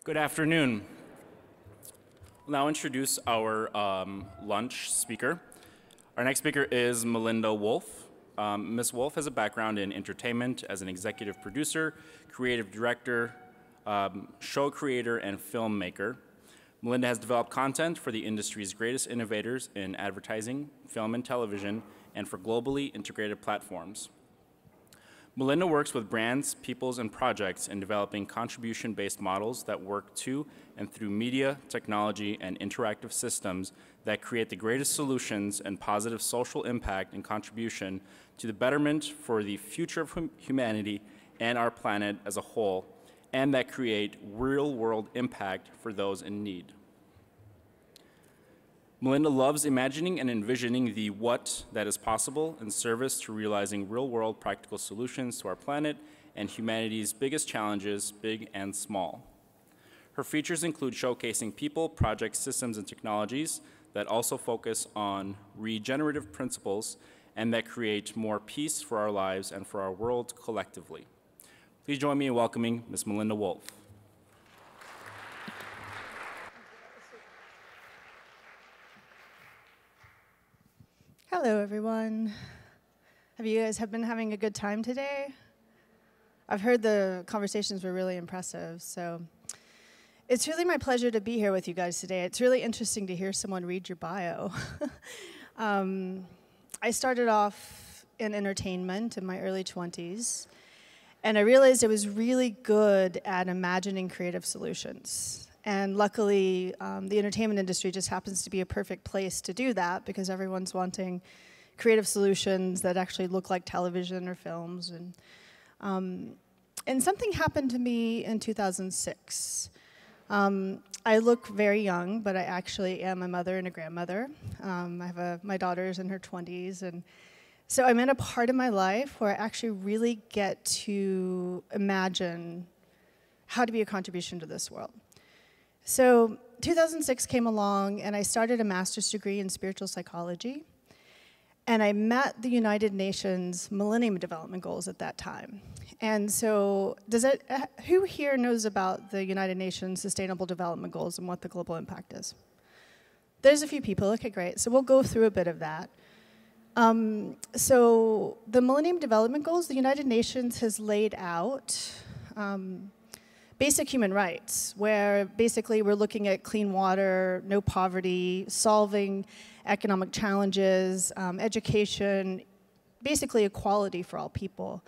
Good afternoon. I'll now introduce our lunch speaker. Our next speaker is Melinda Woolf. Ms. Woolf has a background in entertainment as an executive producer, creative director, show creator, and filmmaker. Melinda has developed content for the industry's greatest innovators in advertising, film and television, and for globally integrated platforms. Melinda works with brands, peoples, and projects in developing contribution-based models that work to and through media, technology, and interactive systems that create the greatest solutions and positive social impact and contribution to the betterment for the future of humanity and our planet as a whole, and that create real-world impact for those in need. Melinda loves imagining and envisioning the what that is possible in service to realizing real-world practical solutions to our planet and humanity's biggest challenges, big and small. Her features include showcasing people, projects, systems, and technologies that also focus on regenerative principles and that create more peace for our lives and for our world collectively. Please join me in welcoming Ms. Melinda Woolf. Hello, everyone. Have you guys been having a good time today? I've heard the conversations were really impressive, so it's really my pleasure to be here with you guys today. It's really interesting to hear someone read your bio. I started off in entertainment in my early 20s, and I realized I was really good at imagining creative solutions. And luckily, the entertainment industry just happens to be a perfect place to do that because everyone's wanting creative solutions that actually look like television or films. And something happened to me in 2006. I look very young, but I actually am a mother and a grandmother. I have my daughter's in her 20s. And so I'm in a part of my life where I actually really get to imagine how to be a contribution to this world. So 2006 came along, and I started a master's degree in spiritual psychology. And I met the United Nations Millennium Development Goals at that time. And so who here knows about the United Nations Sustainable Development Goals and what the global impact is? There's a few people. Okay, great. So we'll go through a bit of that. So the Millennium Development Goals, the United Nations has laid out basic human rights, where basically we're looking at clean water, no poverty, solving economic challenges, education, basically equality for all people.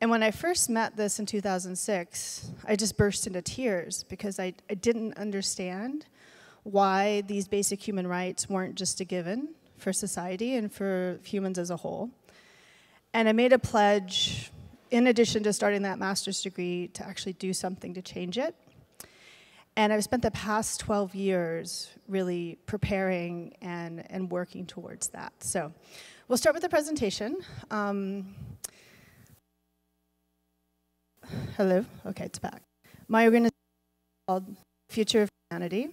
And when I first met this in 2006, I just burst into tears because I didn't understand why these basic human rights weren't just a given for society and for humans as a whole. And I made a pledge, in addition to starting that master's degree, to actually do something to change it. And I've spent the past 12 years really preparing and working towards that. So we'll start with the presentation. Hello? Okay, it's back. My organization is called Future of Humanity.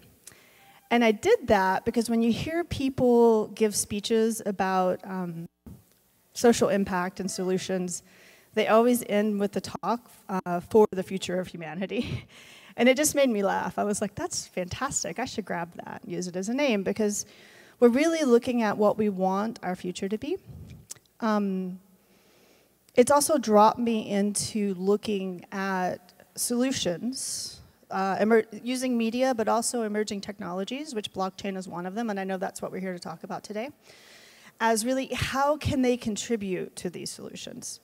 And I did that because when you hear people give speeches about social impact and solutions, they always end with the talk for the future of humanity. And it just made me laugh. I was like, that's fantastic. I should grab that and use it as a name because we're really looking at what we want our future to be. It's also dropped me into looking at solutions, using media, but also emerging technologies, which blockchain is one of them, and I know that's what we're here to talk about today, as really how can they contribute to these solutions.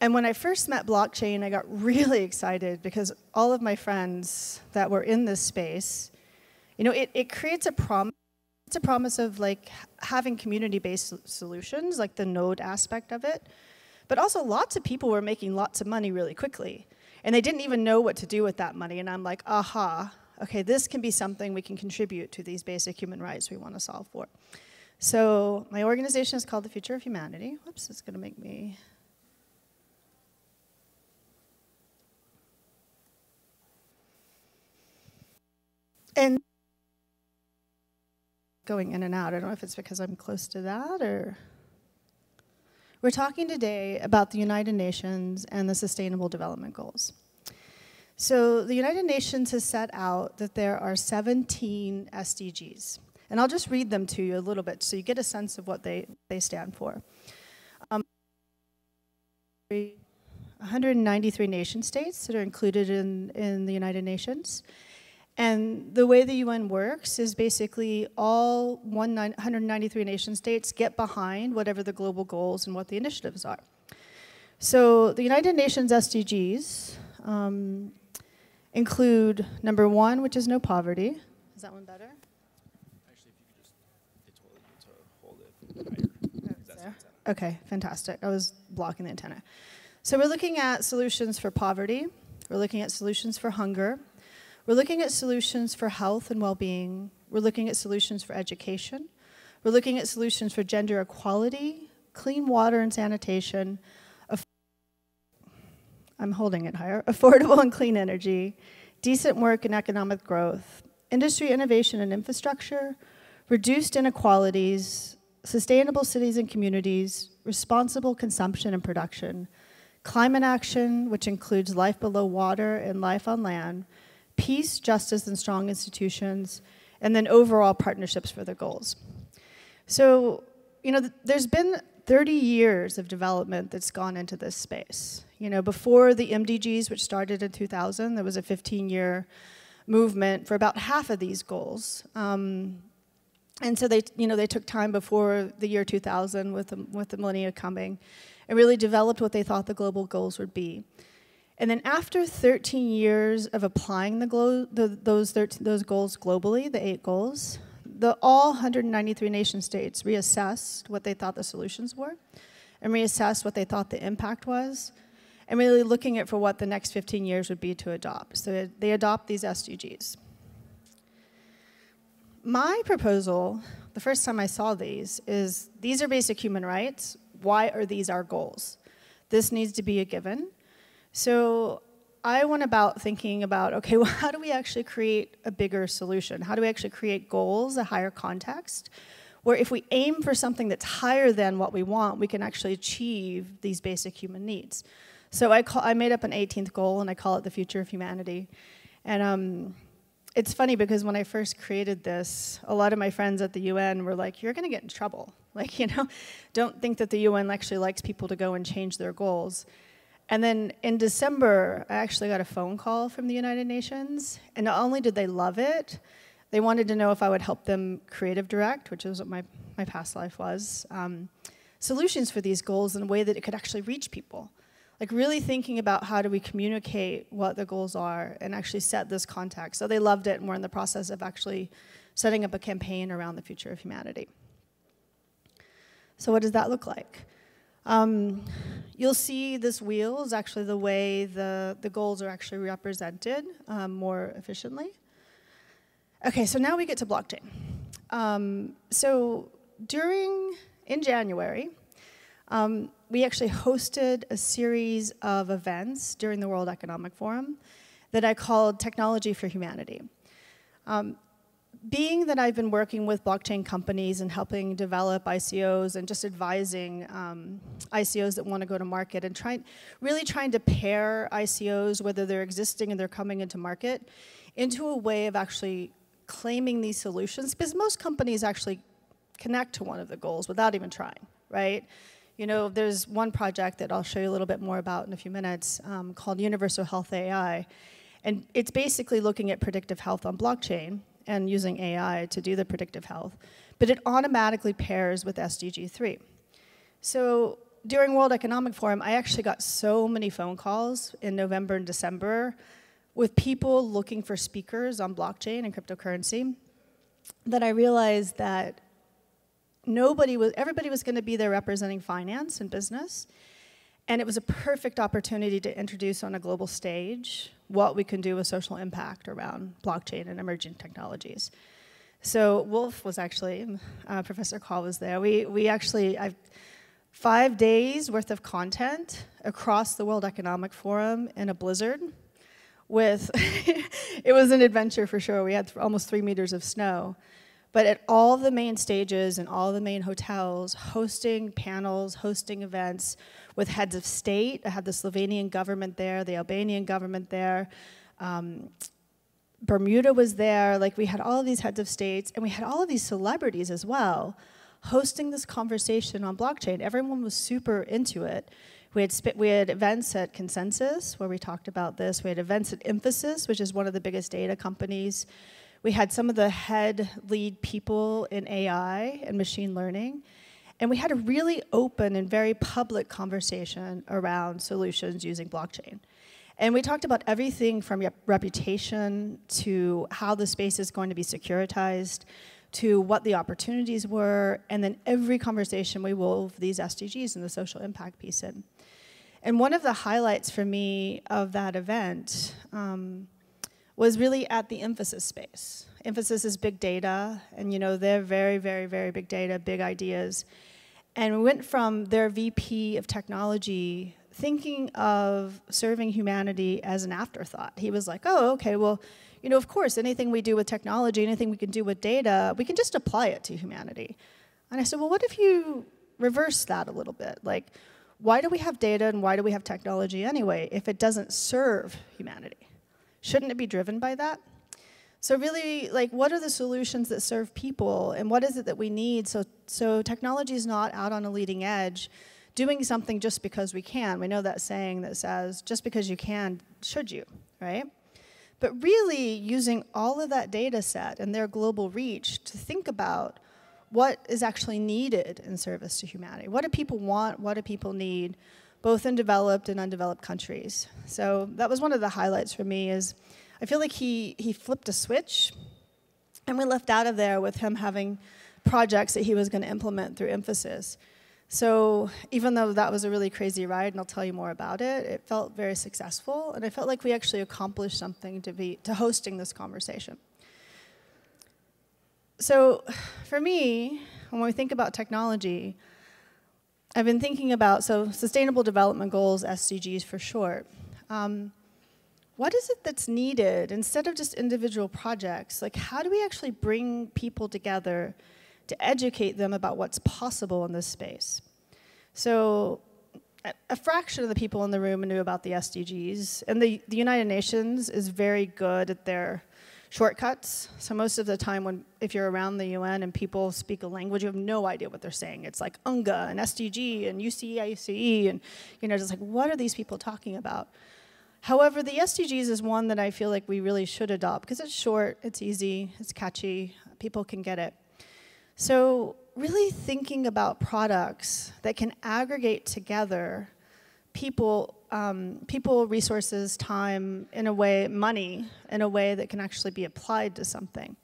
And when I first met blockchain, I got really excited because all of my friends that were in this space, you know, it creates a promise. It's a promise of like having community-based solutions, like the node aspect of it. But also lots of people were making lots of money really quickly. And they didn't even know what to do with that money. And I'm like, aha, okay, this can be something we can contribute to these basic human rights we want to solve for. So my organization is called the Future of Humanity. Whoops, it's going to make me... And going in and out, I don't know if it's because I'm close to that or... We're talking today about the United Nations and the Sustainable Development Goals. So the United Nations has set out that there are 17 SDGs. And I'll just read them to you a little bit so you get a sense of what they stand for. 193 nation states that are included in the United Nations. And the way the UN works is basically all 193 nation states get behind whatever the global goals and what the initiatives are. So the United Nations SDGs include number 1, which is no poverty. Is that one better? Actually, if you could just, hold it higher. Okay, fantastic. I was blocking the antenna. So we're looking at solutions for poverty. We're looking at solutions for hunger. We're looking at solutions for health and well-being. We're looking at solutions for education. We're looking at solutions for gender equality, clean water and sanitation, I'm holding it higher, affordable and clean energy, decent work and economic growth, industry innovation and infrastructure, reduced inequalities, sustainable cities and communities, responsible consumption and production, climate action, which includes life below water and life on land, peace, justice, and strong institutions, and then overall partnerships for the goals. So, you know, there's been 30 years of development that's gone into this space. You know, before the MDGs, which started in 2000, there was a 15-year movement for about half of these goals. And so they took time before the year 2000 with the millennia coming and really developed what they thought the global goals would be. And then after 13 years of applying those goals globally, the 8 goals, all 193 nation states reassessed what they thought the solutions were and reassessed what they thought the impact was and really looking at for what the next 15 years would be to adopt. So they adopt these SDGs. My proposal, the first time I saw these, is these are basic human rights. Why are these our goals? This needs to be a given. So I went about thinking about, okay, well, how do we actually create a bigger solution? How do we actually create goals, a higher context, where if we aim for something that's higher than what we want, we can actually achieve these basic human needs. So I made up an 18th goal, and I call it the future of humanity. And it's funny because when I first created this, a lot of my friends at the UN were like, you're going to get in trouble. Like, you know, don't think that the UN actually likes people to go and change their goals. And then in December, I actually got a phone call from the United Nations, and not only did they love it, they wanted to know if I would help them creative direct, which is what my past life was, solutions for these goals in a way that it could actually reach people. Like really thinking about how do we communicate what the goals are and actually set this context. So they loved it, and we're in the process of actually setting up a campaign around the future of humanity. So what does that look like? You'll see this wheel is actually the way the goals are actually represented more efficiently. Okay, so now we get to blockchain. In January, we actually hosted a series of events during the World Economic Forum that I called Technology for Humanity. Being that I've been working with blockchain companies and helping develop ICOs and just advising ICOs that want to go to market and really trying to pair ICOs, whether they're existing and they're coming into market, into a way of actually claiming these solutions, because most companies actually connect to one of the goals without even trying, right? You know, there's one project that I'll show you a little bit more about in a few minutes called Universal Health AI, and it's basically looking at predictive health on blockchain and using AI to do the predictive health, but it automatically pairs with SDG 3. So during World Economic Forum, I actually got so many phone calls in November and December with people looking for speakers on blockchain and cryptocurrency that I realized that everybody was going to be there representing finance and business, and it was a perfect opportunity to introduce on a global stage what we can do with social impact around blockchain and emerging technologies. So Woolf was actually, Professor Call was there. I've 5 days worth of content across the World Economic Forum in a blizzard with, it was an adventure for sure. We had almost 3 meters of snow. But at all the main stages and all the main hotels, hosting panels, hosting events with heads of state. I had the Slovenian government there, the Albanian government there, Bermuda was there. Like, we had all of these heads of states, and we had all of these celebrities as well hosting this conversation on blockchain. Everyone was super into it. We had events at Consensus where we talked about this. We had events at Emphasis, which is one of the biggest data companies. We had some of the head lead people in AI and machine learning. And we had a really open and very public conversation around solutions using blockchain. And we talked about everything from reputation to how the space is going to be securitized to what the opportunities were. And then every conversation we wove these SDGs and the social impact piece in. And one of the highlights for me of that event was really at the Emphasis space. Emphasis is big data, and they're very, very, very big data, big ideas. And we went from their VP of technology thinking of serving humanity as an afterthought. He was like, oh, okay, well, of course, anything we do with technology, anything we can do with data, we can just apply it to humanity. And I said, well, what if you reverse that a little bit? Like, why do we have data and why do we have technology anyway if it doesn't serve humanity? Shouldn't it be driven by that? So really, like, what are the solutions that serve people, and what is it that we need so technology is not out on a leading edge doing something just because we can. We know that saying that says, just because you can, should you, right? But really using all of that data set and their global reach to think about what is actually needed in service to humanity. What do people want? What do people need, both in developed and undeveloped countries? So that was one of the highlights for me. Is I feel like he flipped a switch, and we left out of there with him having projects that he was going to implement through Emphasis. So even though that was a really crazy ride, and I'll tell you more about it, it felt very successful, and I felt like we actually accomplished something to hosting this conversation. So for me, when we think about technology, I've been thinking about, Sustainable Development Goals, SDGs for short. What is it that's needed instead of just individual projects? Like, how do we actually bring people together to educate them about what's possible in this space? So a fraction of the people in the room knew about the SDGs, and the United Nations is very good at their shortcuts. So most of the time if you're around the UN and people speak a language, you have no idea what they're saying. It's like UNGA and SDG and UCICE and just like, what are these people talking about? However, the SDGs is one that I feel like we really should adopt because it's short, it's easy, it's catchy, people can get it. So really thinking about products that can aggregate together people, resources, time, money, in a way that can actually be applied to something.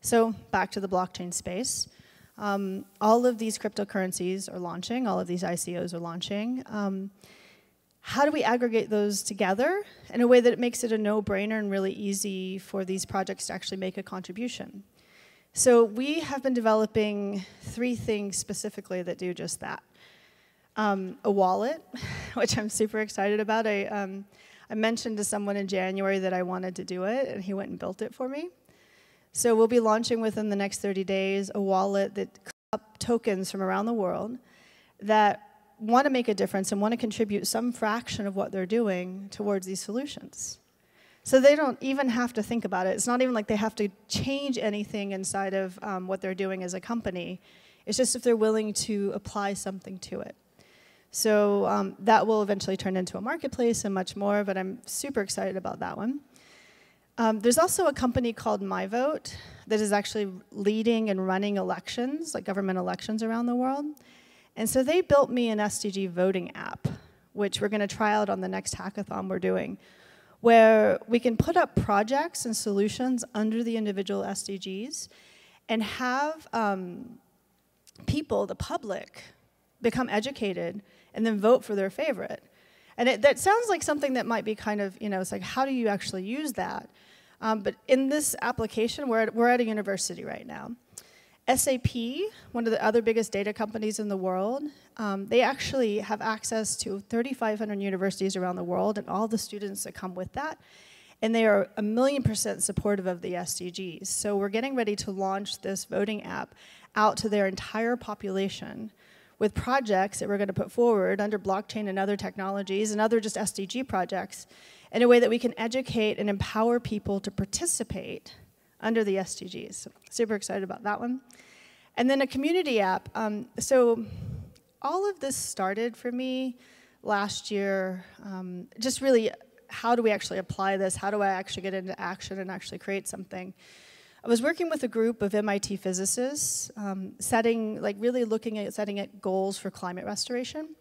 So back to the blockchain space. All of these cryptocurrencies are launching, all of these ICOs are launching. How do we aggregate those together in a way that it makes it a no-brainer and really easy for these projects to actually make a contribution? So we have been developing 3 things specifically that do just that. A wallet, which I'm super excited about. I mentioned to someone in January that I wanted to do it, and he went and built it for me. So we'll be launching within the next 30 days a wallet that collects up tokens from around the world that want to make a difference and want to contribute some fraction of what they're doing towards these solutions. So they don't even have to think about it. It's not even like they have to change anything inside of what they're doing as a company. It's just if they're willing to apply something to it. So that will eventually turn into a marketplace and much more, but I'm super excited about that one. There's also a company called MyVote that is actually leading and running elections, like government elections around the world. And so they built me an SDG voting app, which we're going to try out on the next hackathon we're doing, where we can put up projects and solutions under the individual SDGs and have people, the public, become educated and then vote for their favorite. And that sounds like something that might be kind of, it's like, how do you actually use that? But in this application, we're at a university right now. SAP, one of the other biggest data companies in the world, they actually have access to 3,500 universities around the world and all the students that come with that. And they are 1,000,000% supportive of the SDGs. So we're getting ready to launch this voting app out to their entire population with projects that we're going to put forward under blockchain and other technologies and other just SDG projects. in a way that we can educate and empower people to participate under the SDGs. So, super excited about that one. And then a community app. So all of this started for me last year, just really, how do we actually apply this? How do I actually get into action and actually create something? I was working with a group of MIT physicists, really looking at setting goals for climate restoration.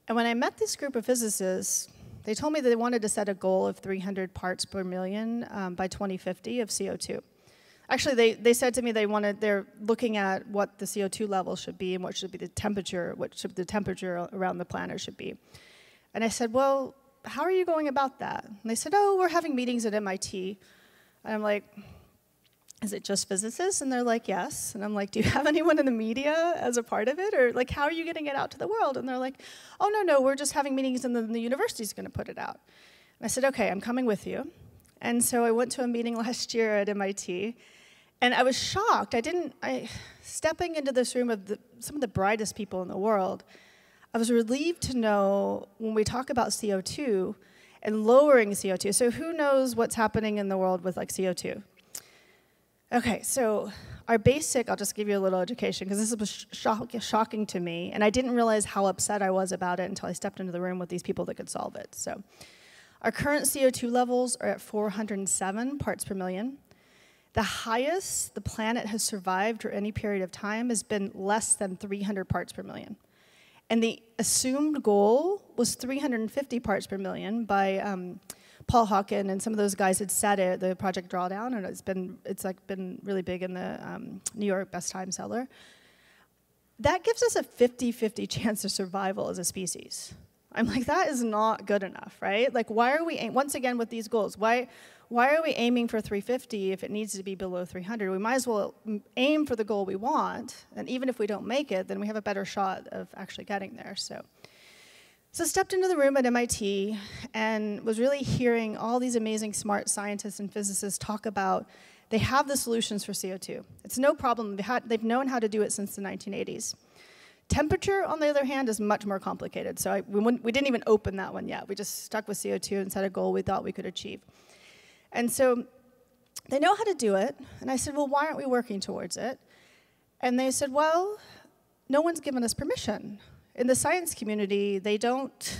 And when I met this group of physicists, they told me that they wanted to set a goal of 300 parts per million by 2050 of CO2. Actually, they said to me they're looking at what the CO2 level should be and what should be the temperature, around the planet should be. And I said, well, how are you going about that? And they said, oh, we're having meetings at MIT. And I'm like, is it just physicists? And they're like, yes. And I'm like, do you have anyone in the media as a part of it? Or like, how are you getting it out to the world? And they're like, oh, no, we're just having meetings and then the university's gonna put it out. And I said, okay, I'm coming with you. And so I went to a meeting last year at MIT, and I was shocked. Stepping into this room of some of the brightest people in the world, I was relieved to know when we talk about CO2 and lowering CO2, so who knows what's happening in the world with like CO2? Okay, so our basic, I'll just give you a little education, because this was shocking to me, and I didn't realize how upset I was about it until I stepped into the room with these people that could solve it. So our current CO2 levels are at 407 parts per million. The highest the planet has survived for any period of time has been less than 300 parts per million. And the assumed goal was 350 parts per million by Paul Hawken, and some of those guys had said it, the Project Drawdown, and it's been really big in the New York Best Time Seller. That gives us a 50-50 chance of survival as a species. I'm like, that is not good enough, right? Like, why are we, once again with these goals, why are we aiming for 350 if it needs to be below 300? We might as well aim for the goal we want, and even if we don't make it, then we have a better shot of actually getting there, so. So I stepped into the room at MIT and was really hearing all these amazing smart scientists and physicists talk about, they have the solutions for CO2. It's no problem, they've known how to do it since the 1980s. Temperature, on the other hand, is much more complicated. So we didn't even open that one yet. We just stuck with CO2 and set a goal we thought we could achieve. And so they know how to do it. And I said, well, why aren't we working towards it? And they said, well, no one's given us permission. In the science community, they don't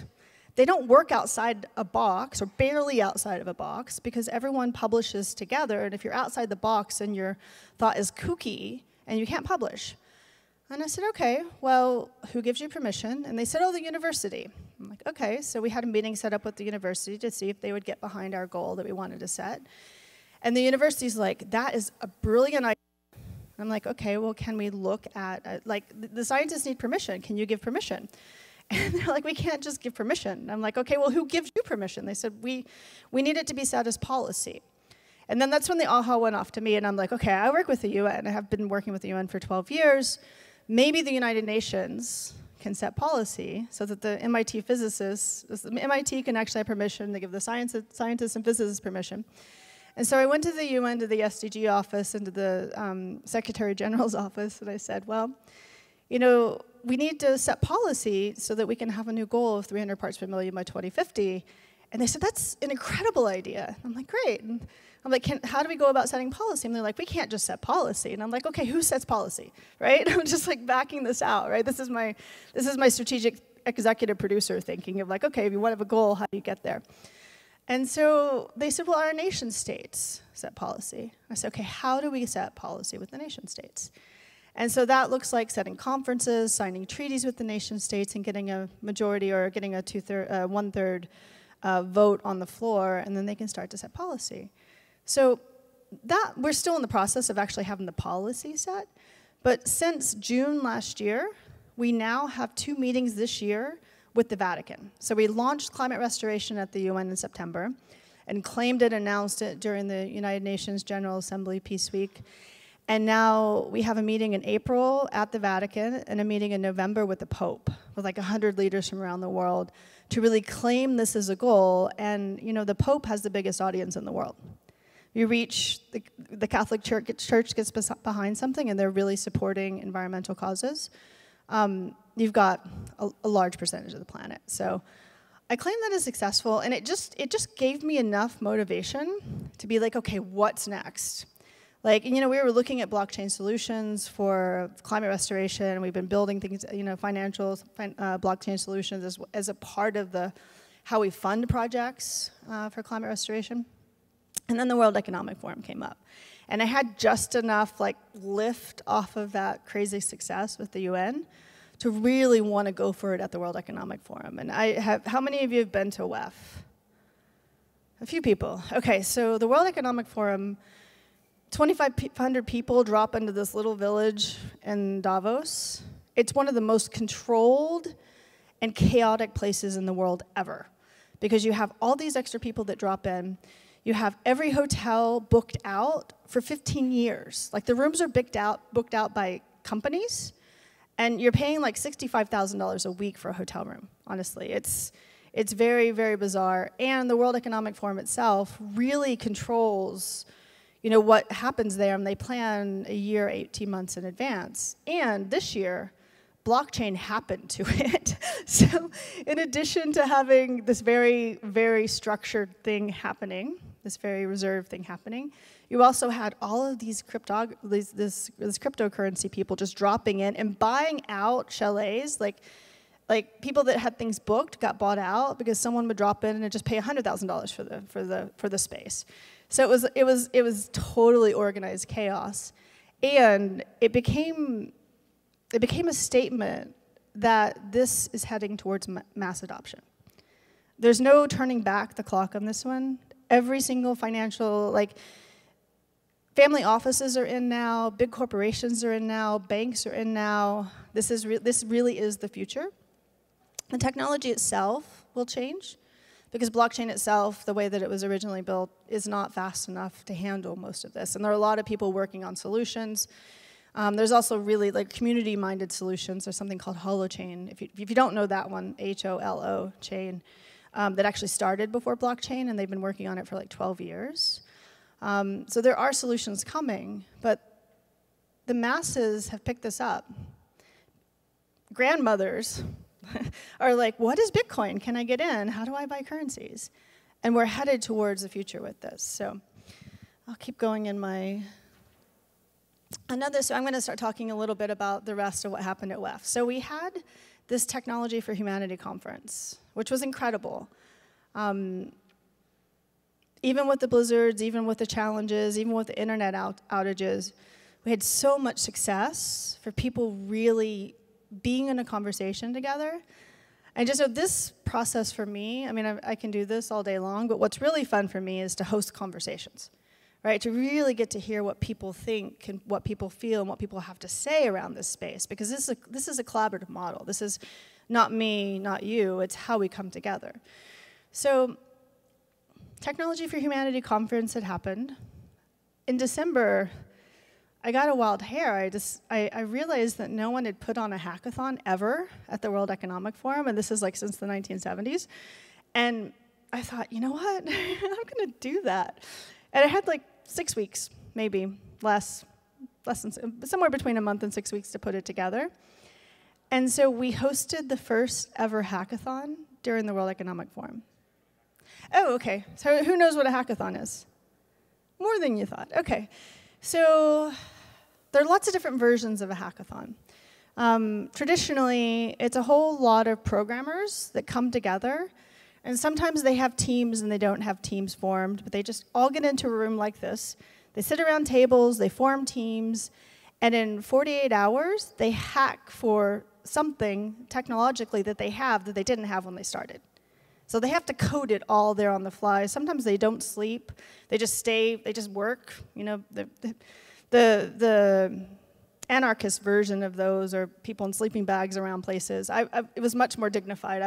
work outside a box, or barely outside of a box, because everyone publishes together, and if you're outside the box, then your thought is kooky, and you can't publish. And I said, okay, well, who gives you permission? And they said, oh, the university. I'm like, okay, so we had a meeting set up with the university to see if they would get behind our goal that we wanted to set. And the university's like, that is a brilliant idea. I'm like, okay, well, can we look at, the scientists need permission. Can you give permission? And they're like, we can't just give permission. I'm like, okay, well, who gives you permission? They said, we need it to be set as policy. And then that's when the aha went off to me, and I'm like, okay, I work with the UN. I have been working with the UN for 12 years. Maybe the United Nations can set policy so that the MIT physicists, MIT can actually have permission. They give the scientists and physicists permission. And so I went to the UN, to the SDG office, and to the Secretary General's office, and I said, well, you know, we need to set policy so that we can have a new goal of 300 parts per million by 2050. And they said, that's an incredible idea. I'm like, great. And I'm like, how do we go about setting policy? And they're like, we can't just set policy. And I'm like, okay, who sets policy, right? I'm just like backing this out, right? This is my strategic executive producer thinking of like, okay, if you want to have a goal, how do you get there? And so they said, well, our nation states set policy. I said, okay, how do we set policy with the nation states? And so that looks like setting conferences, signing treaties with the nation states, and getting a majority or getting a one-third vote on the floor, and then they can start to set policy. So that, we're still in the process of actually having the policy set, but since June last year, we now have 2 meetings this year with the Vatican. So we launched climate restoration at the UN in September and claimed it, announced it during the United Nations General Assembly Peace Week. And now we have a meeting in April at the Vatican and a meeting in November with the Pope, with like 100 leaders from around the world to really claim this as a goal. And you know, the Pope has the biggest audience in the world. You reach, the Catholic Church gets behind something and they're really supporting environmental causes. You've got a large percentage of the planet. So I claim that as successful, and it just gave me enough motivation to be like, okay, what's next? Like, we were looking at blockchain solutions for climate restoration. We've been building things, blockchain solutions as a part of how we fund projects for climate restoration. And then the World Economic Forum came up. And I had just enough lift off of that crazy success with the UN to really want to go for it at the World Economic Forum. And how many of you have been to WEF? A few people. Okay, so the World Economic Forum, 2,500 people drop into this little village in Davos. It's one of the most controlled and chaotic places in the world ever, because you have all these extra people that drop in. You have every hotel booked out for 15 years. Like, the rooms are booked out by companies, and you're paying like $65,000 a week for a hotel room, honestly. It's very, very bizarre. And the World Economic Forum itself really controls what happens there, and they plan a year, 18 months in advance. And this year, blockchain happened to it. So in addition to having this very, very structured thing happening, this very reserved thing happening, you also had all of these this cryptocurrency people just dropping in and buying out chalets. Like people that had things booked got bought out because someone would drop in and just pay $100,000 for the space. So it was totally organized chaos, and it became a statement that this is heading towards mass adoption. There's no turning back the clock on this one. Every single financial, family offices are in now, big corporations are in now, banks are in now. This really is the future. The technology itself will change, because blockchain itself, the way that it was originally built, is not fast enough to handle most of this. And there are a lot of people working on solutions. There's also really community-minded solutions. There's something called Holochain. If you don't know that one, HOLO chain, that actually started before blockchain, and they've been working on it for 12 years. So there are solutions coming, but the masses have picked this up. Grandmothers are like, what is Bitcoin? Can I get in? How do I buy currencies? And we're headed towards the future with this. So I'll keep going in my... So I'm going to start talking a little bit about the rest of what happened at WEF. So we had this Technology for Humanity conference, which was incredible. Even with the blizzards, even with the challenges, even with the internet outages, we had so much success for people really being in a conversation together. And just this process for me, I can do this all day long, but what's really fun for me is to host conversations. Right, to really get to hear what people think and what people feel and what people have to say around this space, because this is a collaborative model. This is not me, not you. It's how we come together. So, Technology for Humanity conference had happened. In December, I got a wild hair. I realized that no one had put on a hackathon ever at the World Economic Forum, and this is since the 1970s. And I thought, you know what? I'm going to do that. And I had 6 weeks, maybe less than, somewhere between a month and 6 weeks to put it together. And so we hosted the first ever hackathon during the World Economic Forum. Oh, okay. So who knows what a hackathon is? More than you thought. Okay. So there are lots of different versions of a hackathon. Traditionally, it's a whole lot of programmers that come together. And sometimes they have teams and they don't have teams formed, but they just all get into a room like this. They sit around tables, they form teams, and in 48 hours, they hack for something technologically that they have that they didn't have when they started. So they have to code it all there on the fly. Sometimes they don't sleep. They just stay, they just work. The anarchist version of those are people in sleeping bags around places. It was much more dignified.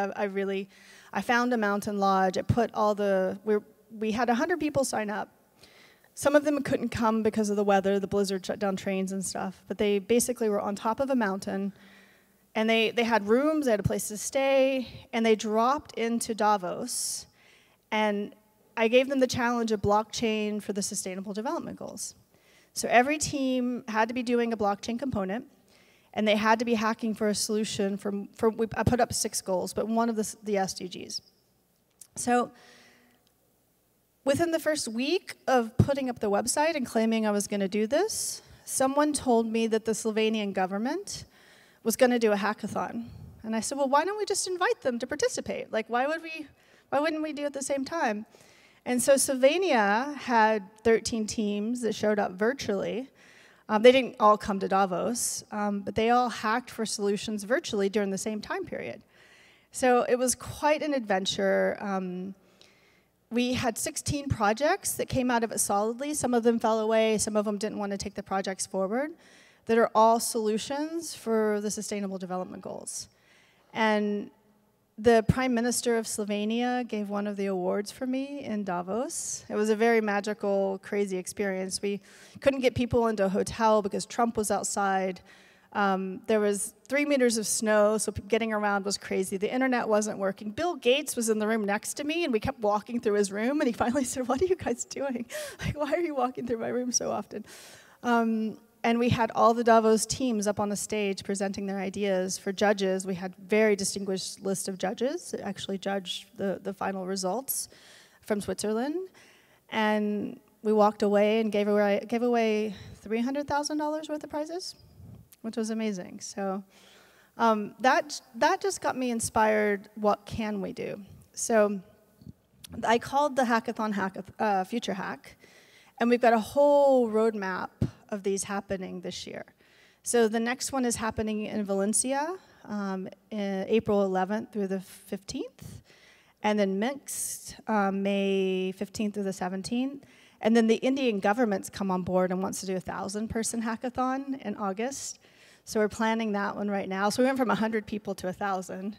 I found a mountain lodge. I put we had 100 people sign up. Some of them couldn't come because of the weather. The blizzard shut down trains and stuff. But they basically were on top of a mountain. And they had rooms, they had a place to stay. And they dropped into Davos. And I gave them the challenge of blockchain for the Sustainable Development Goals. So every team had to be doing a blockchain component. And they had to be hacking for a solution I put up 6 goals, but one of the SDGs. So within the first week of putting up the website and claiming I was going to do this, someone told me that the Slovenian government was going to do a hackathon. And I said, well, why don't we just invite them to participate? Like, why wouldn't we do it at the same time? And so Slovenia had 13 teams that showed up virtually. They didn't all come to Davos, but they all hacked for solutions virtually during the same time period. So it was quite an adventure. We had 16 projects that came out of it solidly. Some of them fell away, some of them didn't want to take the projects forward, that are all solutions for the Sustainable Development Goals. And the Prime Minister of Slovenia gave one of the awards for me in Davos. It was a very magical, crazy experience. We couldn't get people into a hotel because Trump was outside. There was 3 meters of snow, so getting around was crazy. The internet wasn't working. Bill Gates was in the room next to me, and we kept walking through his room, and he finally said, what are you guys doing? Like, why are you walking through my room so often? And we had all the Davos teams up on the stage presenting their ideas. For judges, we had a very distinguished list of judges that actually judged the final results from Switzerland. And we walked away and gave away $300,000 worth of prizes, which was amazing. So that just got me inspired, what can we do? So I called the hackathon Future Hack, and we've got a whole roadmap of these happening this year. So the next one is happening in Valencia, April 11th through the 15th, and then Minsk, May 15th through the 17th. And then the Indian government's come on board and wants to do a 1,000-person hackathon in August. So we're planning that one right now. So we went from 100 people to 1,000.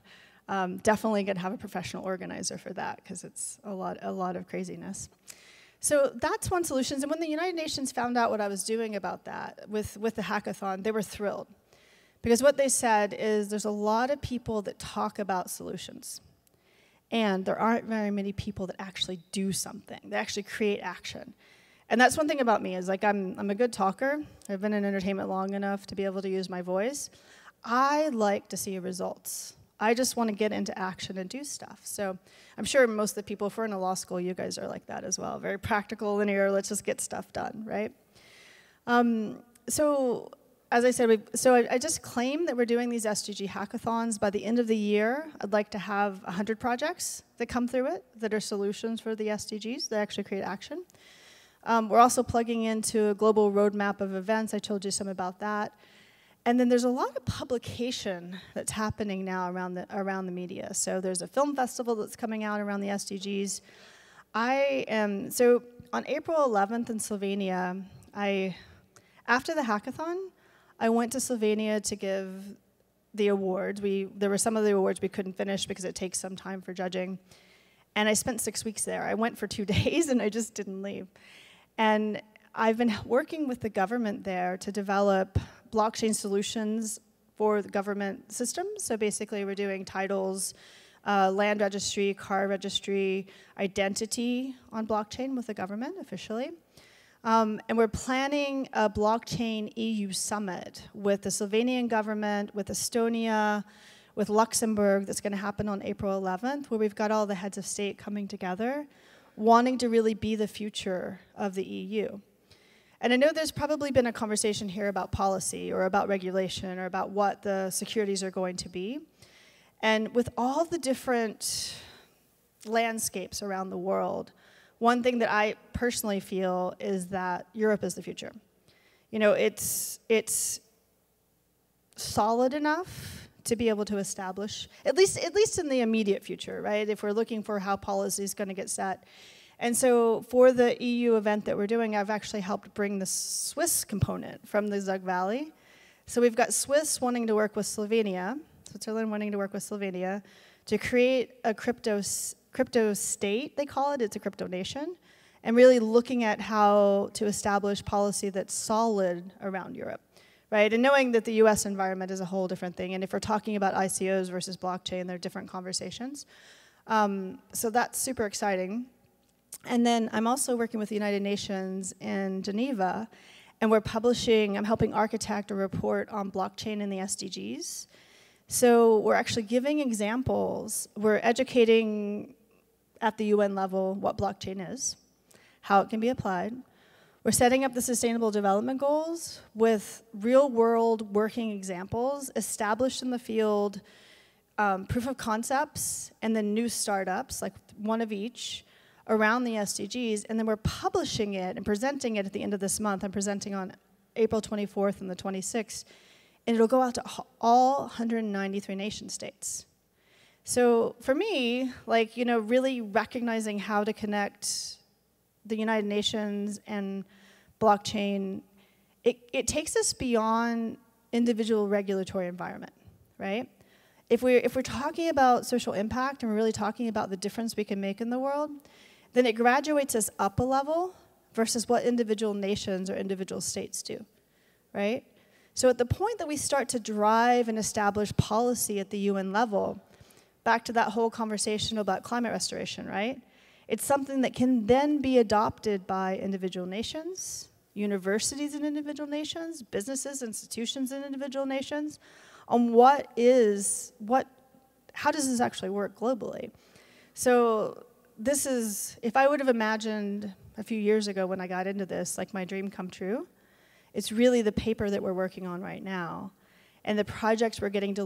Definitely gonna have a professional organizer for that because it's a lot of craziness. So that's one solution. And when the United Nations found out what I was doing about that with the hackathon, they were thrilled. Because what they said is there's a lot of people that talk about solutions. And there aren't very many people that actually do something, that actually create action. And that's one thing about me, is like I'm a good talker. I've been in entertainment long enough to be able to use my voice. I like to see results. I just want to get into action and do stuff. So I'm sure most of the people, if we're in a law school, you guys are like that as well. Very practical, linear, let's just get stuff done, right? So as I said, I just claim that we're doing these SDG hackathons. By the end of the year, I'd like to have 100 projects that come through it that are solutions for the SDGs that actually create action. We're also plugging into a global roadmap of events. I told you some about that. And then there's a lot of publication that's happening now around the media. So there's a film festival that's coming out around the SDGs. So on April 11th in Slovenia, after the hackathon, I went to Slovenia to give the awards. There were some of the awards we couldn't finish because it takes some time for judging. And I spent 6 weeks there. I went for 2 days and I just didn't leave. And I've been working with the government there to develop blockchain solutions for the government systems. So basically we're doing titles, land registry, car registry, identity on blockchain with the government officially. And we're planning a blockchain EU summit with the Slovenian government, with Estonia, with Luxembourg that's going to happen on April 11th, where we've got all the heads of state coming together, wanting to really be the future of the EU. And I know there's probably been a conversation here about policy or about regulation or about what the securities are going to be. And with all the different landscapes around the world, one thing that I personally feel is that Europe is the future. You know, it's solid enough to be able to establish, at least in the immediate future, right? If we're looking for how policy is going to get set. And so for the EU event that we're doing, I've actually helped bring the Swiss component from the Zug Valley. So we've got Swiss wanting to work with Slovenia, Switzerland wanting to work with Slovenia, to create a crypto state, they call it. It's a crypto nation. And really looking at how to establish policy that's solid around Europe, right? And knowing that the US environment is a whole different thing. And if we're talking about ICOs versus blockchain, they're different conversations. So that's super exciting. And then I'm also working with the United Nations in Geneva, and I'm helping architect a report on blockchain and the SDGs. So we're actually giving examples. We're educating at the UN level what blockchain is, how it can be applied. We're setting up the Sustainable Development Goals with real-world working examples established in the field, proof of concepts, and then new startups, like one of each, around the SDGs, and then we're publishing it and presenting it at the end of this month. I'm presenting on April 24th and the 26th, and it'll go out to all 193 nation states. So for me, like, you know, really recognizing how to connect the United Nations and blockchain, it takes us beyond individual regulatory environment, right? If we're talking about social impact and we're really talking about the difference we can make in the world, then it graduates us up a level versus what individual nations or individual states do, right? So at the point that we start to drive and establish policy at the UN level, back to that whole conversation about climate restoration, right? It's something that can then be adopted by individual nations, universities in individual nations, businesses, institutions in individual nations, on how does this actually work globally? So this is, if I would have imagined a few years ago when I got into this, like my dream come true, it's really the paper that we're working on right now, and the projects we're getting to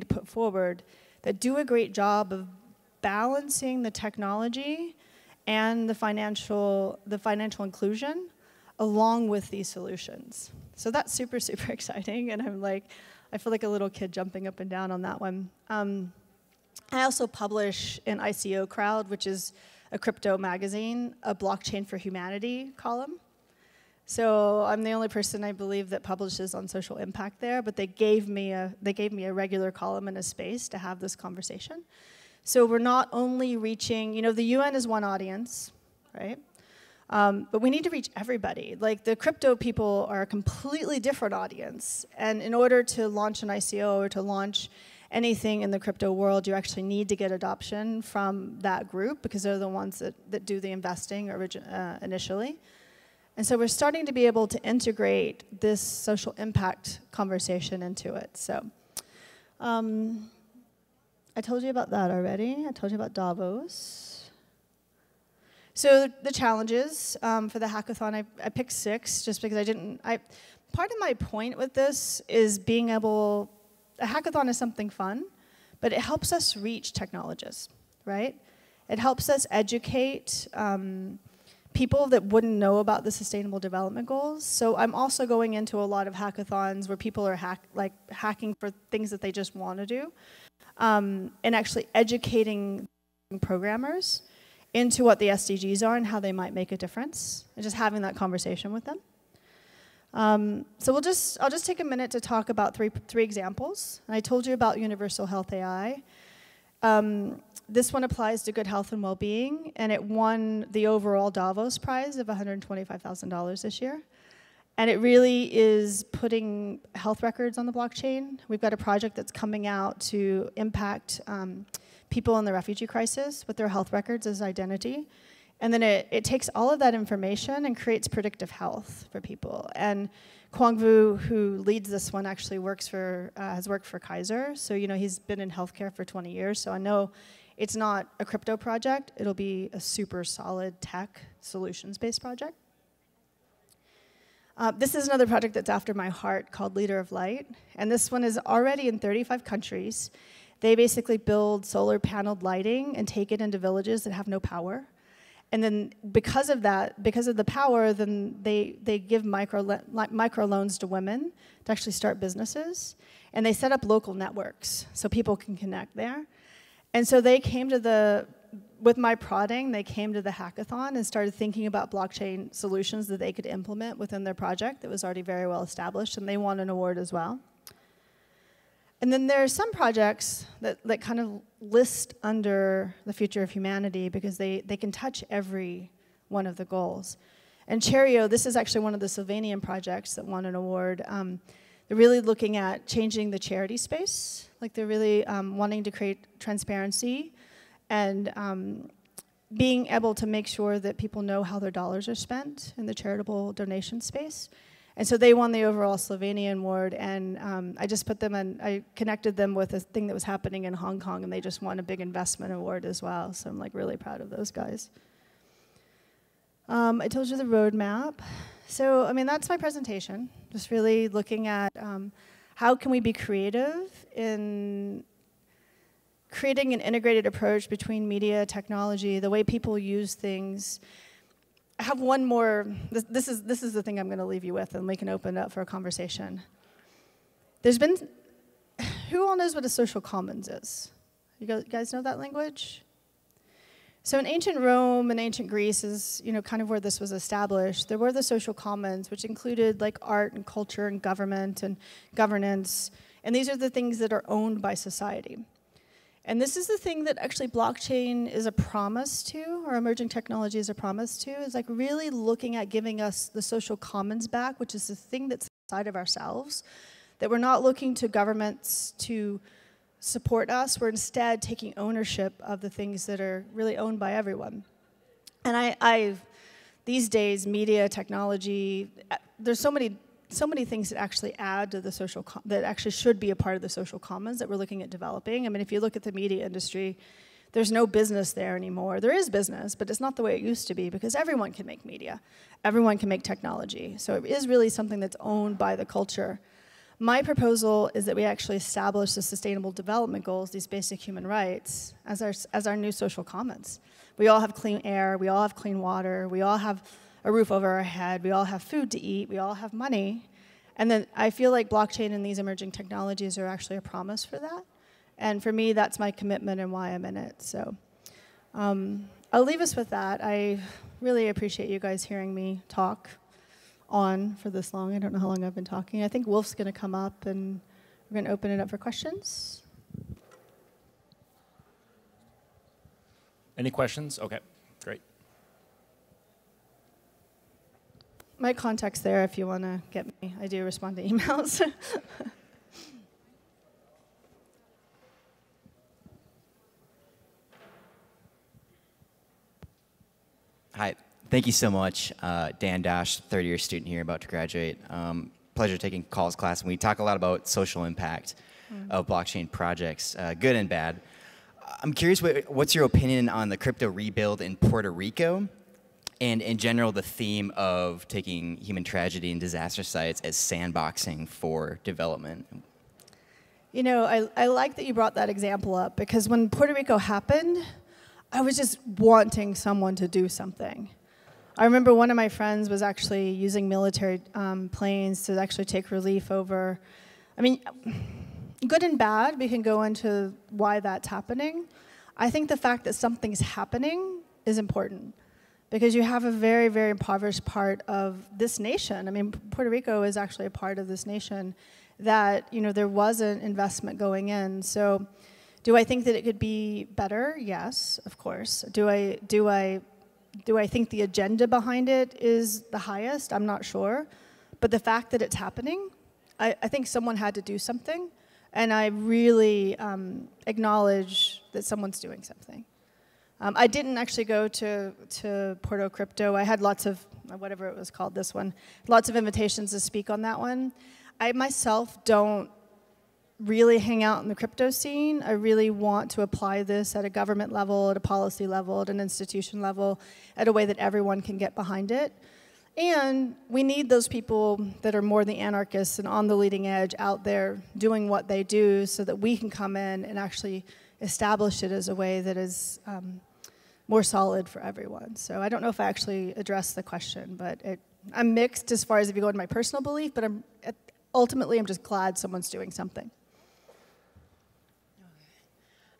put forward that do a great job of balancing the technology and the financial inclusion along with these solutions. So that's super, super exciting, and I feel like a little kid jumping up and down on that one. I also publish in ICO Crowd, which is a crypto magazine, a Blockchain for Humanity column. So I'm the only person, I believe, that publishes on social impact there, but they gave me a regular column and a space to have this conversation. So we're not only reaching, you know, the UN is one audience, right? But we need to reach everybody. Like, the crypto people are a completely different audience. And in order to launch an ICO or to launch anything in the crypto world, you actually need to get adoption from that group because they're the ones that do the investing initially. And so we're starting to be able to integrate this social impact conversation into it. So I told you about that already. I told you about Davos. So the challenges for the hackathon, I picked 6 just because part of my point with this is being able, a hackathon is something fun, but it helps us reach technologists, right? It helps us educate people that wouldn't know about the Sustainable Development Goals. So I'm also going into a lot of hackathons where people are hacking for things that they just want to do, and actually educating programmers into what the SDGs are and how they might make a difference, and just having that conversation with them. So I'll just take a minute to talk about three examples. And I told you about Universal Health AI. This one applies to good health and well-being, and it won the overall Davos prize of $125,000 this year. And it really is putting health records on the blockchain. We've got a project that's coming out to impact people in the refugee crisis with their health records as identity. And then it takes all of that information and creates predictive health for people. And Quang Vu, who leads this one, actually has worked for Kaiser. So, you know, he's been in healthcare for 20 years. So I know it's not a crypto project. It'll be a super solid tech solutions-based project. This is another project that's after my heart called Leader of Light. And this one is already in 35 countries. They basically build solar paneled lighting and take it into villages that have no power. And then because of that, because of the power, then they give micro loans to women to actually start businesses. And they set up local networks so people can connect there. And so they came to with my prodding, they came to the hackathon and started thinking about blockchain solutions that they could implement within their project that was already very well established, and they won an award as well. And then there are some projects that kind of list under the future of humanity because they can touch every one of the goals. And Cheerio, this is actually one of the Sylvanian projects that won an award. They're really looking at changing the charity space. Like, they're really wanting to create transparency and being able to make sure that people know how their dollars are spent in the charitable donation space. And so they won the overall Slovenian award, and I just put them in, I connected them with a thing that was happening in Hong Kong, and they just won a big investment award as well. So I'm like really proud of those guys. I told you the roadmap. So, I mean, that's my presentation. Just really looking at how can we be creative in creating an integrated approach between media, technology, the way people use things. I have one more, this is the thing I'm gonna leave you with, and we can open it up for a conversation. There's been, who all knows what a social commons is? You guys know that language? So in ancient Rome and ancient Greece is, you know, kind of where this was established. There were the social commons, which included like art and culture and government and governance. And these are the things that are owned by society. And this is the thing that actually blockchain is a promise to, or emerging technology is a promise to, is like really looking at giving us the social commons back, which is the thing that's inside of ourselves, that we're not looking to governments to support us, we're instead taking ownership of the things that are really owned by everyone. And these days, media, technology, there's so many things that actually add to the social, that actually should be a part of the social commons that we're looking at developing. I mean, if you look at the media industry, there's no business there anymore. There is business, but it's not the way it used to be, because everyone can make media. Everyone can make technology. So it is really something that's owned by the culture. My proposal is that we actually establish the Sustainable Development Goals, these basic human rights, as our new social commons. We all have clean air, we all have clean water, we all have a roof over our head, we all have food to eat, we all have money. And then I feel like blockchain and these emerging technologies are actually a promise for that. And for me, that's my commitment and why I'm in it. So I'll leave us with that. I really appreciate you guys hearing me talk on for this long. I don't know how long I've been talking. I think Wolf's going to come up, and we're going to open it up for questions. Any questions? Okay, great. My contact's there if you want to get me. I do respond to emails. Hi, thank you so much. Dan Dash, third-year student here, about to graduate. Pleasure taking Call's class, and we talk a lot about social impact of blockchain projects, good and bad. I'm curious, what's your opinion on the crypto rebuild in Puerto Rico, and in general, the theme of taking human tragedy and disaster sites as sandboxing for development? You know, I like that you brought that example up, because when Puerto Rico happened, I was just wanting someone to do something. I remember one of my friends was actually using military planes to actually take relief over. I mean, good and bad, we can go into why that's happening. I think the fact that something's happening is important, because you have a very, very impoverished part of this nation. I mean, Puerto Rico is actually a part of this nation that, you know, there wasn't investment going in. So do I think that it could be better? Yes, of course. Do I think the agenda behind it is the highest? I'm not sure. But the fact that it's happening, I think someone had to do something, and I really acknowledge that someone's doing something. I didn't actually go to Puerto Crypto. I had lots of, whatever it was called, this one, lots of invitations to speak on that one. I myself don't really hang out in the crypto scene. I really want to apply this at a government level, at a policy level, at an institution level, at a way that everyone can get behind it. And we need those people that are more the anarchists and on the leading edge out there doing what they do, so that we can come in and actually establish it as a way that is more solid for everyone. So I don't know if I actually addressed the question, but I'm mixed as far as if you go into my personal belief, but ultimately I'm just glad someone's doing something.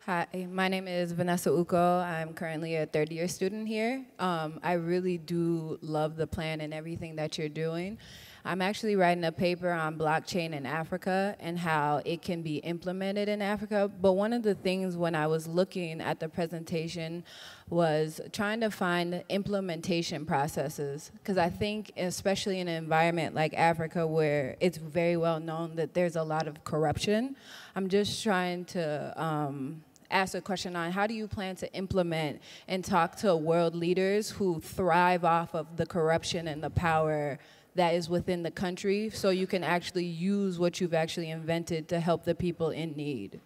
Hi, my name is Vanessa Uko. I'm currently a third-year student here. I really do love the plan and everything that you're doing. I'm actually writing a paper on blockchain in Africa and how it can be implemented in Africa. But one of the things when I was looking at the presentation was trying to find implementation processes. Because I think, especially in an environment like Africa where it's very well known that there's a lot of corruption, I'm just trying to ask a question on how do you plan to implement and talk to world leaders who thrive off of the corruption and the power that is within the country, so you can actually use what you've actually invented to help the people in need.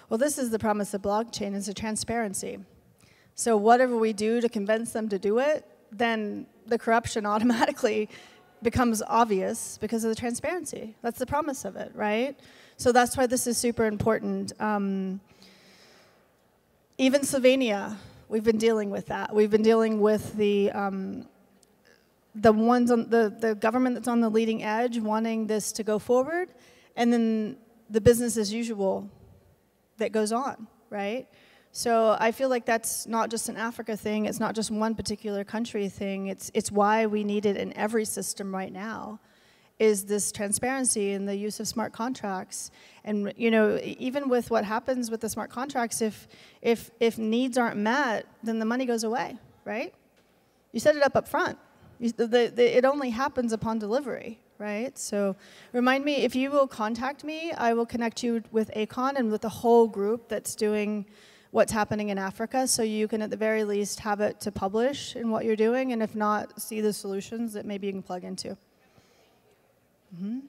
Well, this is the promise of blockchain, is the transparency. So whatever we do to convince them to do it, then the corruption automatically becomes obvious because of the transparency. That's the promise of it, right? So that's why this is super important. Even Slovenia, we've been dealing with that. We've been dealing with the ones on the government that's on the leading edge wanting this to go forward, and then the business as usual that goes on, right? So I feel like that's not just an Africa thing, it's not just one particular country thing, it's why we need it in every system right now, is this transparency and the use of smart contracts. And you know, even with what happens with the smart contracts, if needs aren't met, then the money goes away, right? You set it up front. It only happens upon delivery, right? So remind me, if you will contact me, I will connect you with ACON and with the whole group that's doing what's happening in Africa, so you can at the very least have it to publish in what you're doing, and if not, see the solutions that maybe you can plug into. Mm-hmm.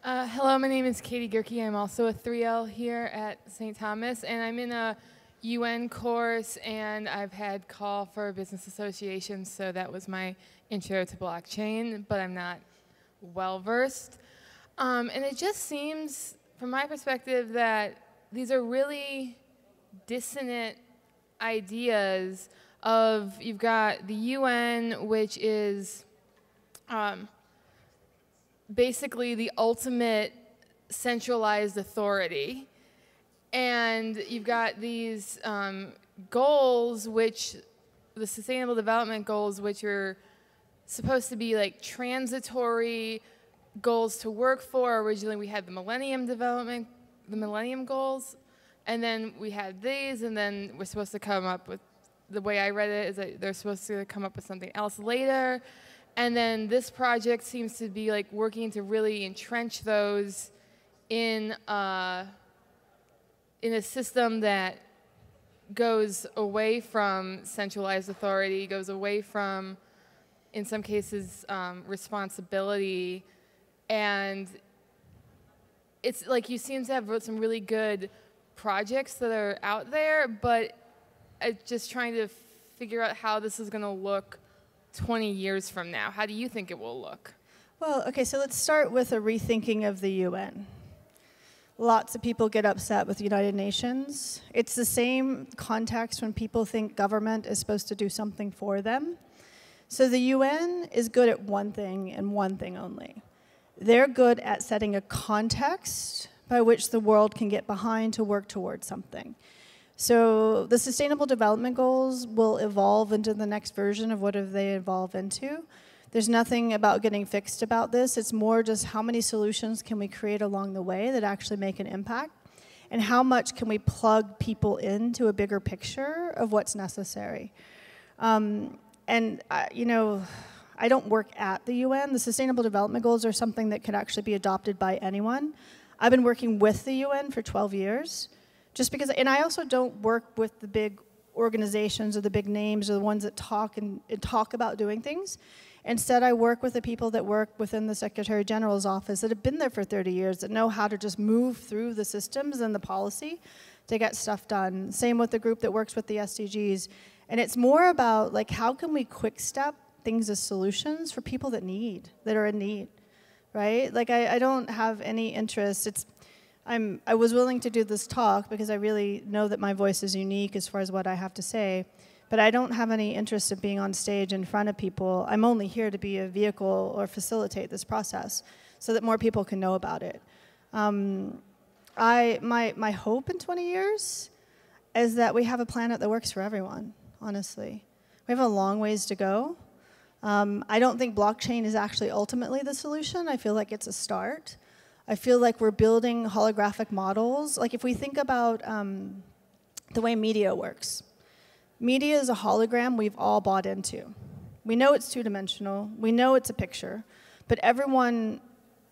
Hello, my name is Katie Gerke. I'm also a 3L here at St. Thomas, and I'm in a UN course, and I've had call for business associations, so that was my intro to blockchain, but I'm not well-versed. And it just seems, from my perspective, that these are really dissonant ideas of, you've got the UN, which is basically the ultimate centralized authority. And you've got these goals, which, the Sustainable Development Goals, which are supposed to be like transitory goals to work for. Originally we had the Millennium Goals, and then we had these, and then we're supposed to come up with, the way I read it is that they're supposed to come up with something else later. And then this project seems to be like working to really entrench those in a system that goes away from centralized authority, goes away from, in some cases, responsibility. And it's like you seem to have wrote some really good projects that are out there, but I'm just trying to figure out how this is going to look 20 years from now. How do you think it will look? Well, okay, so let's start with a rethinking of the UN. Lots of people get upset with the United Nations. It's the same context when people think government is supposed to do something for them. So the UN is good at one thing and one thing only. They're good at setting a context by which the world can get behind to work towards something. So the Sustainable Development Goals will evolve into the next version of whatever they evolve into. There's nothing about getting fixed about this. It's more just how many solutions can we create along the way that actually make an impact, and how much can we plug people into a bigger picture of what's necessary. You know, I don't work at the UN. The Sustainable Development Goals are something that could actually be adopted by anyone. I've been working with the UN for 12 years, just because, and I also don't work with the big organizations or the big names or the ones that talk about doing things. Instead, I work with the people that work within the Secretary General's office that have been there for 30 years, that know how to just move through the systems and the policy to get stuff done. Same with the group that works with the SDGs. And it's more about, like, how can we quick step things as solutions for people that are in need, right? Like, I don't have any interest. I was willing to do this talk because I really know that my voice is unique as far as what I have to say, but I don't have any interest in being on stage in front of people. I'm only here to be a vehicle or facilitate this process so that more people can know about it. My hope in 20 years is that we have a planet that works for everyone, honestly. We have a long ways to go. I don't think blockchain is actually ultimately the solution. I feel like it's a start. I feel like we're building holographic models. Like, if we think about the way media works, media is a hologram we've all bought into. We know it's two-dimensional. We know it's a picture. But everyone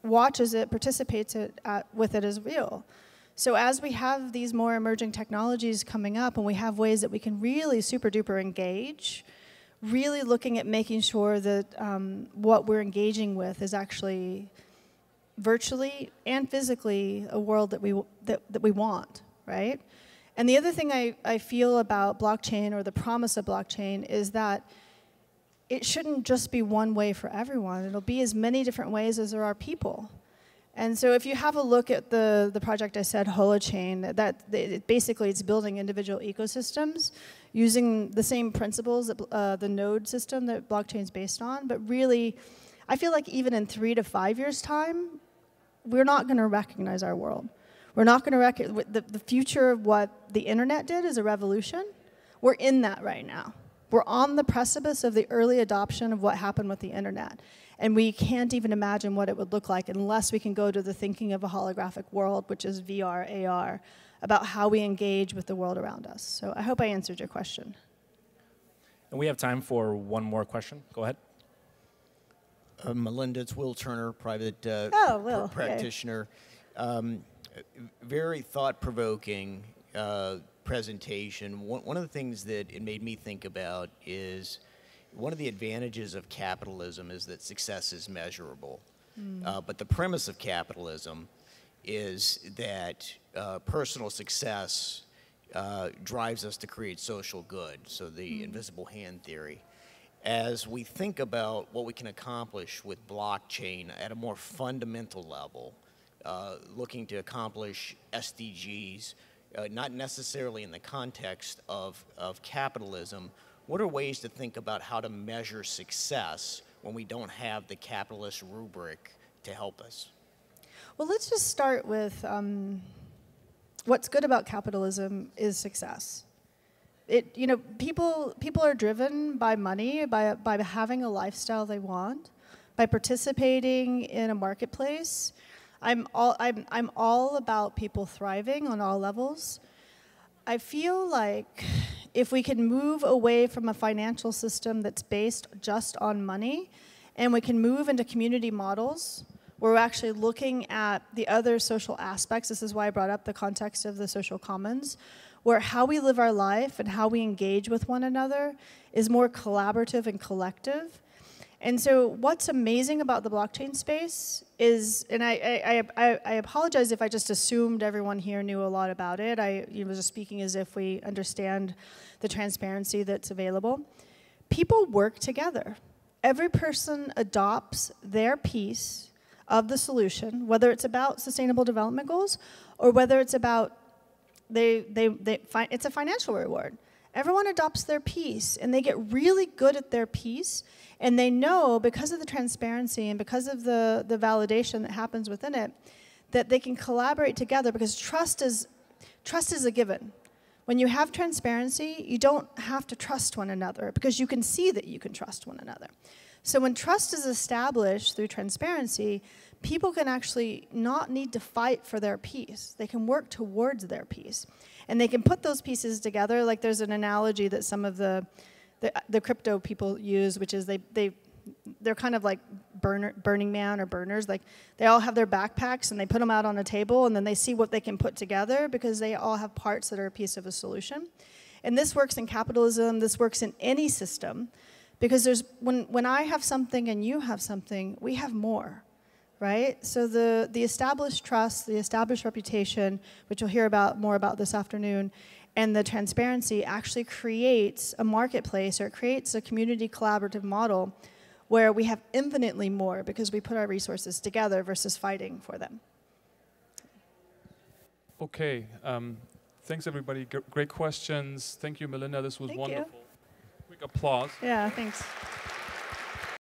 watches it, participates with it as real. So as we have these more emerging technologies coming up and we have ways that we can really super-duper engage really looking at making sure that what we're engaging with is actually virtually and physically a world that we want, right? And the other thing I feel about blockchain, or the promise of blockchain, is that it shouldn't just be one way for everyone. It'll be as many different ways as there are people. And so if you have a look at the project I said, Holochain, basically it's building individual ecosystems using the same principles that the node system that blockchain's based on. But really, I feel like even in 3 to 5 years' time, we're not going to recognize our world. We're not going to recognize the future of what the internet did is a revolution. We're in that right now. We're on the precipice of the early adoption of what happened with the internet. And we can't even imagine what it would look like unless we can go to the thinking of a holographic world, which is VR, AR, about how we engage with the world around us. So I hope I answered your question. And we have time for one more question. Go ahead. Melinda, it's Will Turner, private Will, practitioner. Very thought-provoking presentation. One of the things that it made me think about is one of the advantages of capitalism is that success is measurable. But the premise of capitalism is that personal success drives us to create social good, so the invisible hand theory. As we think about what we can accomplish with blockchain at a more fundamental level, looking to accomplish SDGs, not necessarily in the context of capitalism, what are ways to think about how to measure success when we don't have the capitalist rubric to help us? Well, let's just start with what's good about capitalism is success. People are driven by money, by having a lifestyle they want, by participating in a marketplace. I'm all about people thriving on all levels. I feel like if we can move away from a financial system that's based just on money, and we can move into community models where we're actually looking at the other social aspects, this is why I brought up the context of the social commons, where how we live our life and how we engage with one another is more collaborative and collective. And so what's amazing about the blockchain space is, and I apologize if I just assumed everyone here knew a lot about it. I was just speaking as if we understand the transparency that's available. People work together. Every person adopts their piece of the solution, whether it's about sustainable development goals or whether it's about it's a financial reward. Everyone adopts their piece, and they get really good at their piece, and they know, because of the transparency and because of the validation that happens within it, that they can collaborate together, because trust is a given. When you have transparency, you don't have to trust one another, because you can see that you can trust one another. So when trust is established through transparency, people can actually not need to fight for their piece. They can work towards their piece. And they can put those pieces together. Like, there's an analogy that some of the crypto people use, which is they're kind of like Burning Man or burners. Like, they all have their backpacks, and they put them out on a table, and then they see what they can put together, because they all have parts that are a piece of a solution. And this works in capitalism. This works in any system. Because when I have something and you have something, we have more, right? So the established trust, the established reputation, which you'll hear more about this afternoon, and the transparency actually creates a marketplace, or it creates a community collaborative model where we have infinitely more because we put our resources together versus fighting for them. Okay, thanks everybody, great questions. Thank you, Melinda, this was wonderful. Quick applause. Yeah, thanks.